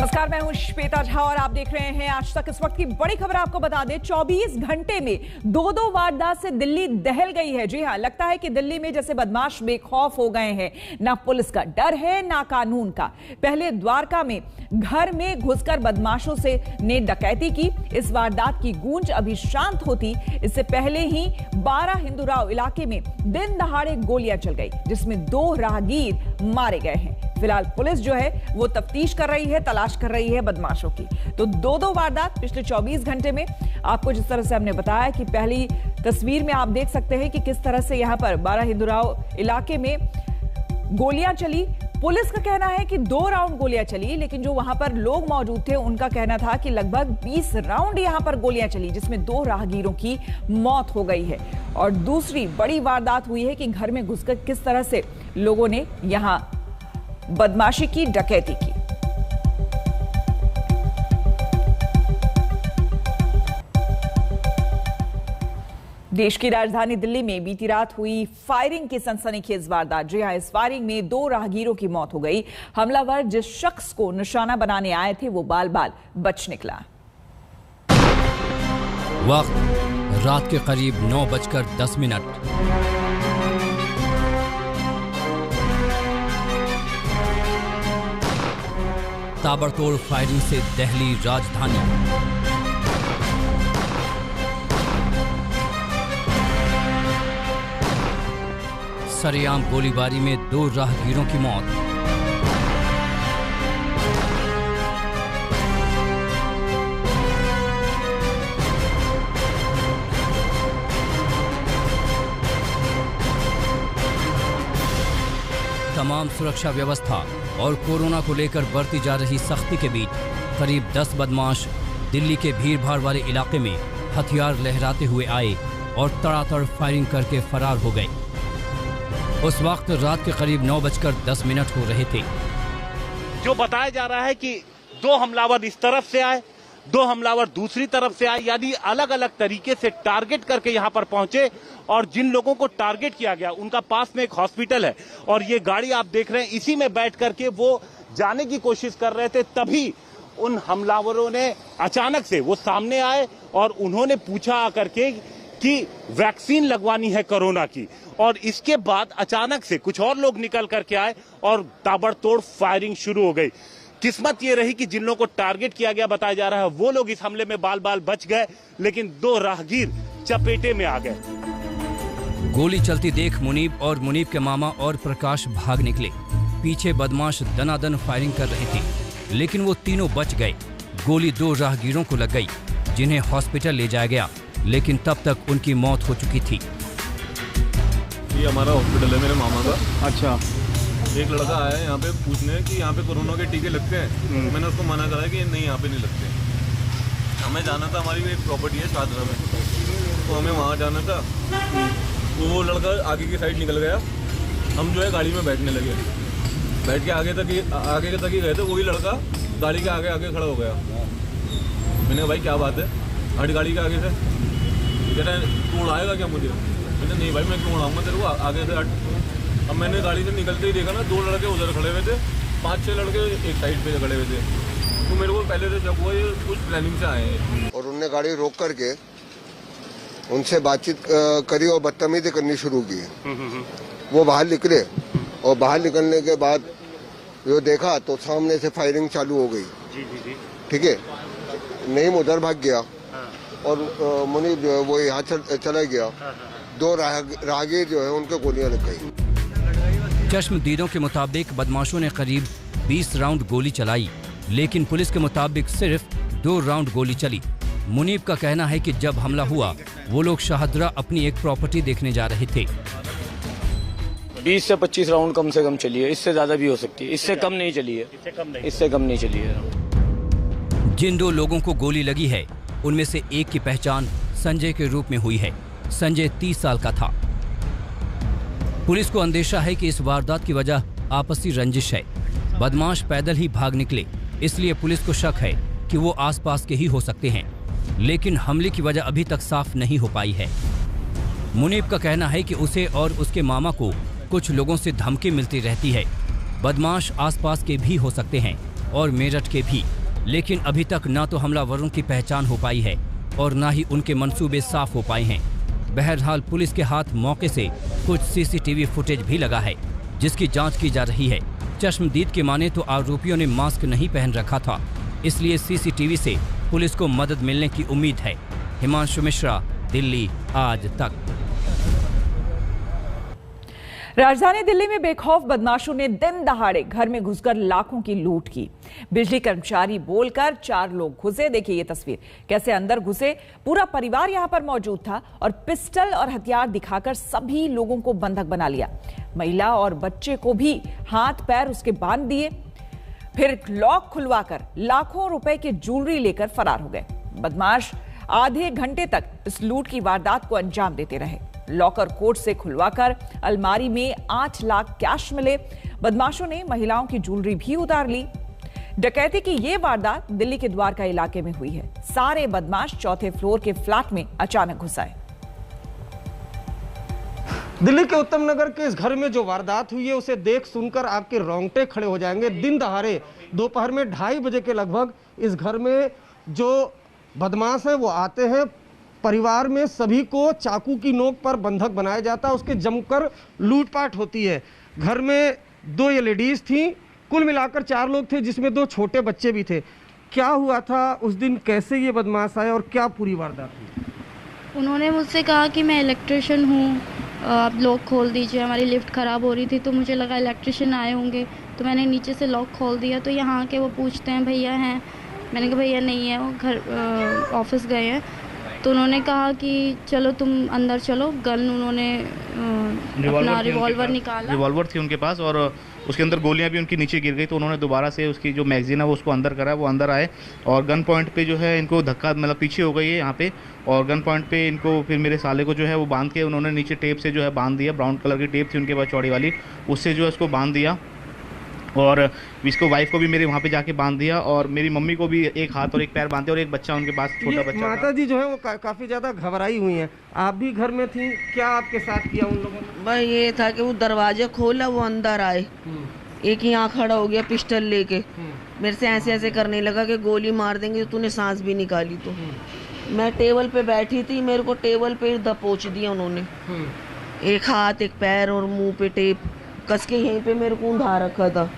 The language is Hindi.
नमस्कार, मैं हूं श्वेता झा और आप देख रहे हैं आज तक। इस वक्त की बड़ी खबर आपको बता दें, 24 घंटे में दो वारदात से दिल्ली दहल गई है। जी हां, लगता है कि दिल्ली में जैसे बदमाश बेखौफ हो गए हैं। ना पुलिस का डर है, ना कानून का। पहले द्वारका में घर में घुसकर बदमाशों से ने डकैती की। इस वारदात की गूंज अभी शांत होती, इससे पहले ही 12 हिंदूराव इलाके में दिन दहाड़े गोलियां चल गई, जिसमें 2 राहगीर मारे गए हैं। फिलहाल पुलिस जो है वो तफ्तीश कर रही है, तलाश कर रही है बदमाशों की। तो दो वारदात पिछले 24 घंटे में। आपको जिस तरह से हमने बताया कि पहली तस्वीर में आप देख सकते हैं कि किस तरह से यहां पर 12 हिंदूराव इलाके में गोलियां चली। पुलिस का कहना है कि 2 राउंड गोलियां चली, लेकिन जो वहां पर लोग मौजूद थे उनका कहना था कि लगभग 20 राउंड यहां पर गोलियां चली, जिसमें 2 राहगीरों की मौत हो गई है। और दूसरी बड़ी वारदात हुई है कि घर में घुसकर किस तरह से लोगों ने यहां बदमाशी की, डकैती की। देश की राजधानी दिल्ली में बीती रात हुई फायरिंग की सनसनीखेज वारदात। जी हां, इस फायरिंग में 2 राहगीरों की मौत हो गई। हमलावर जिस शख्स को निशाना बनाने आए थे वो बाल बाल बच निकला। वक्त रात के करीब 9:10। ताबड़तोड़ फायरिंग से दहली राजधानी। सरेआम गोलीबारी में 2 राहगीरों की मौत। तमाम सुरक्षा व्यवस्था और कोरोना को लेकर बरती जा रही सख्ती के बीच करीब 10 बदमाश दिल्ली के भीड़भाड़ वाले इलाके में हथियार लहराते हुए आए और तड़ातड़ फायरिंग करके फरार हो गए। उस वक्त रात के करीब 9:10 हो रहे थे। जो बताया जा रहा है कि 2 हमलावर इस तरफ से आए, 2 हमलावर दूसरी तरफ से आए, यानी अलग अलग तरीके से टारगेट करके यहां पर पहुंचे। और जिन लोगों को टारगेट किया गया उनका पास में एक हॉस्पिटल है और ये गाड़ी आप देख रहे हैं, इसी में बैठ करके वो जाने की कोशिश कर रहे थे। तभी उन हमलावरों ने अचानक से वो सामने आए और उन्होंने पूछा आकर के कि वैक्सीन लगवानी है कोरोना की। और इसके बाद अचानक से कुछ और लोग निकल करके आए और ताबड़तोड़ फायरिंग शुरू हो गई। किस्मत ये रही कि जिन लोगों को टारगेट किया गया बताया जा रहा है वो लोग इस हमले में बाल बाल बच गए, लेकिन 2 राहगीर चपेटे में आ गए। गोली चलती देख मुनीब और मुनीब के मामा और प्रकाश भाग निकले। पीछे बदमाश दनादन फायरिंग कर रहे थे, लेकिन वो तीनों बच गए। गोली 2 राहगीरों को लग गई, जिन्हें हॉस्पिटल ले जाया गया, लेकिन तब तक उनकी मौत हो चुकी थी। ये हमारा हॉस्पिटल है मेरे मामा का। अच्छा। एक लड़का आया है यहाँ पे पूछने कि यहाँ पे कोरोना के टीके लगते हैं। मैंने उसको मना करा कि नहीं, यहाँ पे नहीं लगते। हमें जाना था, हमारी एक प्रॉपर्टी है शादरा में, तो हमें वहाँ जाना था। तो वो लड़का आगे की साइड निकल गया, हम जो है गाड़ी में बैठने लगे। बैठ के आगे तक ही गए थे। वही लड़का गाड़ी के आगे खड़ा हो गया। मैंने कहा भाई क्या बात है, हट गाड़ी के आगे से। कह रहा है तू उड़ाएगा क्या मुझे? मैंने नहीं भाई, मैं क्यों उड़ाऊंगा तेरे को, आगे से हट। अब मैंने गाड़ी से निकलते ही देखा ना, 2 लड़के उधर खड़े हुए थे, 5-6 लड़के एक साइड पे खड़े हुए थे। तो मेरे को पहले से जब हुआ ये कुछ प्लानिंग से आए हैं। और उनने गाड़ी रोक करके उनसे बातचीत करी और बदतमीजी करनी शुरू की। वो बाहर निकले और बाहर निकलने के बाद जो देखा तो सामने से फायरिंग चालू हो गई। ठीक है, नईम उधर भाग गया और मुनीब जो है वो यहाँ चला गया। 2 राहगीर जो है उनके गोलियां लग गई। चश्मदीदों के मुताबिक बदमाशों ने करीब 20 राउंड गोली चलाई, लेकिन पुलिस के मुताबिक सिर्फ 2 राउंड गोली चली। मुनीब का कहना है कि जब हमला हुआ वो लोग शाहदरा अपनी एक प्रॉपर्टी देखने जा रहे थे। 20 से 25 राउंड कम से कम चली है, इससे ज्यादा भी हो सकती है, इससे कम नहीं चली है, इससे कम नहीं चली है। जिन 2 लोगों को गोली लगी है उनमें से एक की पहचान संजय के रूप में हुई है। संजय 30 साल का था। पुलिस को अंदेशा है कि इस वारदात की वजह आपसी रंजिश है। बदमाश पैदल ही भाग निकले, इसलिए पुलिस को शक है कि वो आसपास के ही हो सकते हैं, लेकिन हमले की वजह अभी तक साफ नहीं हो पाई है। मुनीब का कहना है कि उसे और उसके मामा को कुछ लोगों से धमकी मिलती रहती है। बदमाश आसपास के भी हो सकते हैं, और मेरठ के भी, लेकिन अभी तक ना तो हमलावरों की पहचान हो पाई है और ना ही उनके मंसूबे साफ हो पाए हैं। बहरहाल पुलिस के हाथ मौके से कुछ सीसीटीवी फुटेज भी लगा है, जिसकी जांच की जा रही है। चश्मदीद के माने तो आरोपियों ने मास्क नहीं पहन रखा था, इसलिए सीसीटीवी से पुलिस को मदद मिलने की उम्मीद है। हिमांशु मिश्रा, दिल्ली आज तक। राजधानी दिल्ली में बेखौफ बदमाशों ने दिन दहाड़े घर में घुसकर लाखों की लूट की। बिजली कर्मचारी बोलकर 4 लोग घुसे। देखिए ये तस्वीर, कैसे अंदर घुसे। पूरा परिवार यहां पर मौजूद था और पिस्टल और हथियार दिखाकर सभी लोगों को बंधक बना लिया। महिला और बच्चे को भी हाथ पैर उसके बांध दिए, फिर लॉक खुलवाकर लाखों रुपए की ज्वेलरी लेकर फरार हो गए। बदमाश आधे घंटे तक इस लूट की वारदात को अंजाम देते रहे। लॉकर कोड से खुलवाकर अलमारी में 8 लाख कैश मिले। बदमाशों ने महिलाओं की ज्वेलरी भी उतार ली। डकैती की यह वारदात दिल्ली के द्वारका इलाके में हुई है। सारे बदमाश 4थे फ्लोर के फ्लैट में अचानक घुस आए। दिल्ली के उत्तम नगर के इस घर में जो वारदात हुई है उसे देख सुनकर आपके रोंगटे खड़े हो जाएंगे। दिन दहाड़े दोपहर में 2:30 बजे के लगभग इस घर में जो बदमाश है वो आते हैं। परिवार में सभी को चाकू की नोक पर बंधक बनाया जाता है, उसके जमकर लूटपाट होती है। घर में 2 ये लेडीज थी, कुल मिलाकर 4 लोग थे, जिसमें 2 छोटे बच्चे भी थे। क्या हुआ था उस दिन, कैसे ये बदमाश आए और क्या पूरी वारदात हुई? उन्होंने मुझसे कहा कि मैं इलेक्ट्रिशियन हूँ, आप लॉक खोल दीजिए। हमारी लिफ्ट ख़राब हो रही थी तो मुझे लगा इलेक्ट्रिशियन आए होंगे, तो मैंने नीचे से लॉक खोल दिया। तो यहाँ के वो पूछते हैं भैया हैं, मैंने कहा भैया नहीं है, वो घर ऑफिस गए हैं। तो उन्होंने कहा कि चलो तुम अंदर चलो। गन उन्होंने अपना रिवॉल्वर निकाला। रिवॉल्वर थी उनके पास और उसके अंदर गोलियां भी उनकी नीचे गिर गई। तो उन्होंने दोबारा से उसकी जो मैगजीन है वो उसको अंदर करा। वो अंदर आए और गन पॉइंट पे जो है इनको धक्का, मतलब पीछे हो गई है यहाँ पे, और गन पॉइंट पे इनको फिर मेरे साले को जो है वो बांध के उन्होंने नीचे टेप से जो है बांध दिया। ब्राउन कलर की टेप थी उनके पास चौड़ी वाली, उससे जो है उसको बांध दिया। और इसको वाइफ को भी मेरे वहाँ पे जाके बांध दिया और मेरी मम्मी को भी एक हाथ और एक पैर बांध दिया और एक बच्चा उनके पास, छोटा बच्चा। माता जी जो है वो काफी ज्यादा घबराई हुई हैं। आप भी घर में थी, क्या आपके साथ किया उन लोगों ने? भाई ये था कि वो दरवाजा खोला, वो अंदर आए, एक यहाँ खड़ा हो गया पिस्टल लेके, मेरे से ऐसे ऐसे करने लगा कि गोली मार देंगे तो तूने सांस भी निकाली। तो मैं टेबल पे बैठी थी, मेरे को टेबल पे दबोच दिया उन्होंने, एक हाथ एक पैर और मुंह पे टेप कस के यहीं पे मेरे को उंधा रखा था।